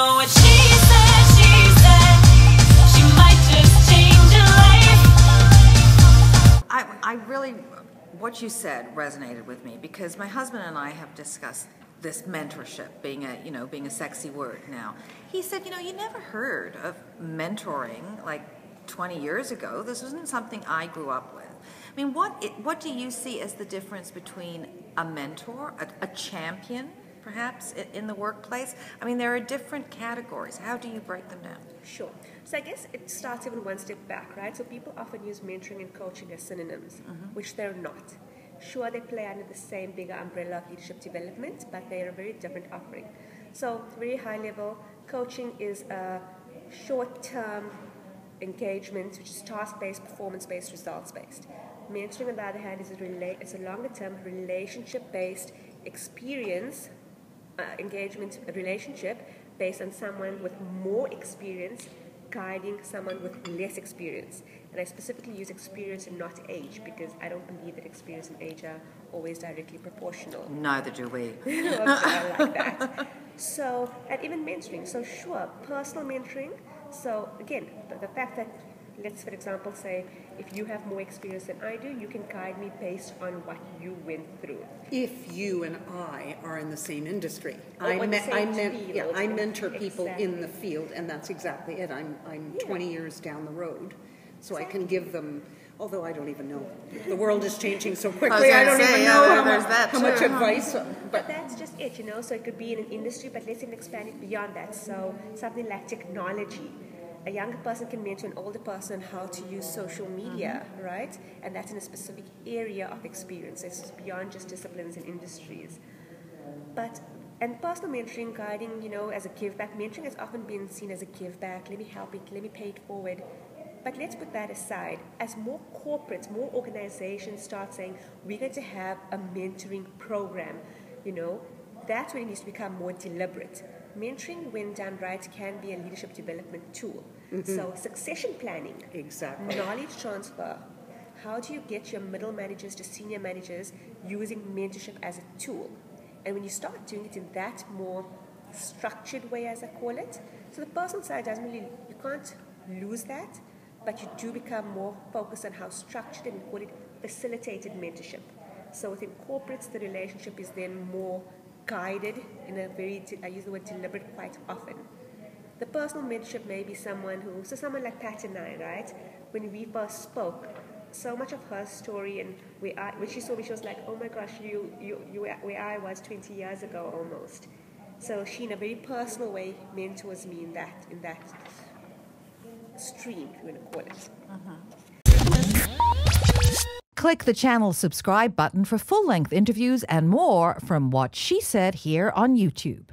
know what she said, she might just change your life. I really, what you said resonated with me because my husband and I have discussed this mentorship being a sexy word now. He said, you never heard of mentoring like 20 years ago. This wasn't something I grew up with. I mean, what do you see as the difference between a mentor, a champion, perhaps, in the workplace? I mean, there are different categories. How do you break them down? Sure. So I guess it starts even one step back, right? So people often use mentoring and coaching as synonyms, which they're not. Sure, they play under the same bigger umbrella of leadership development, but they are a very different offering. So, very high level, coaching is a short-term engagement, which is task-based, performance-based, results-based. Mentoring, on the other hand, is a longer-term relationship-based experience, engagement relationship based on someone with more experience guiding someone with less experience. And I specifically use experience and not age because I don't believe that experience and age are always directly proportional. Neither do we. I like that. So, and even mentoring. So sure, personal mentoring. So again, the fact that, let's for example say, if you have more experience than I do, you can guide me based on what you went through. If you and I are in the same industry. I mentor people in the field, and that's exactly it. I'm 20 years down the road, so I can give them, although I don't even know. The world is changing so quickly, I don't even know how much advice. But that's just it, so it could be in an industry, but let's even expand it beyond that. So something like technology. A younger person can mentor an older person how to use social media, right? And that's in a specific area of experience. It's beyond just disciplines and industries. And personal mentoring, guiding, as a give back. Mentoring has often been seen as a give back. Let me help it, let me pay it forward. But let's put that aside. As more corporates, more organizations start saying, we're going to have a mentoring program, that's when it needs to become more deliberate. Mentoring, when done right, can be a leadership development tool. So succession planning, exactly, knowledge transfer. How do you get your middle managers to senior managers using mentorship as a tool? And when you start doing it in that more structured way, as I call it, so the personal side doesn't really, you can't lose that, but you do become more focused on how structured, and we call it facilitated mentorship. So within corporates, the relationship is then more guided in a very, I use the word deliberate quite often. The personal mentorship may be someone like Pat and I, right? When we first spoke, so much of her story and when she saw me, she was like, oh my gosh, you where I was 20 years ago almost. So she, in a very personal way, mentors me in that stream, if you want to call it. Click the channel subscribe button for full-length interviews and more from What She Said here on YouTube.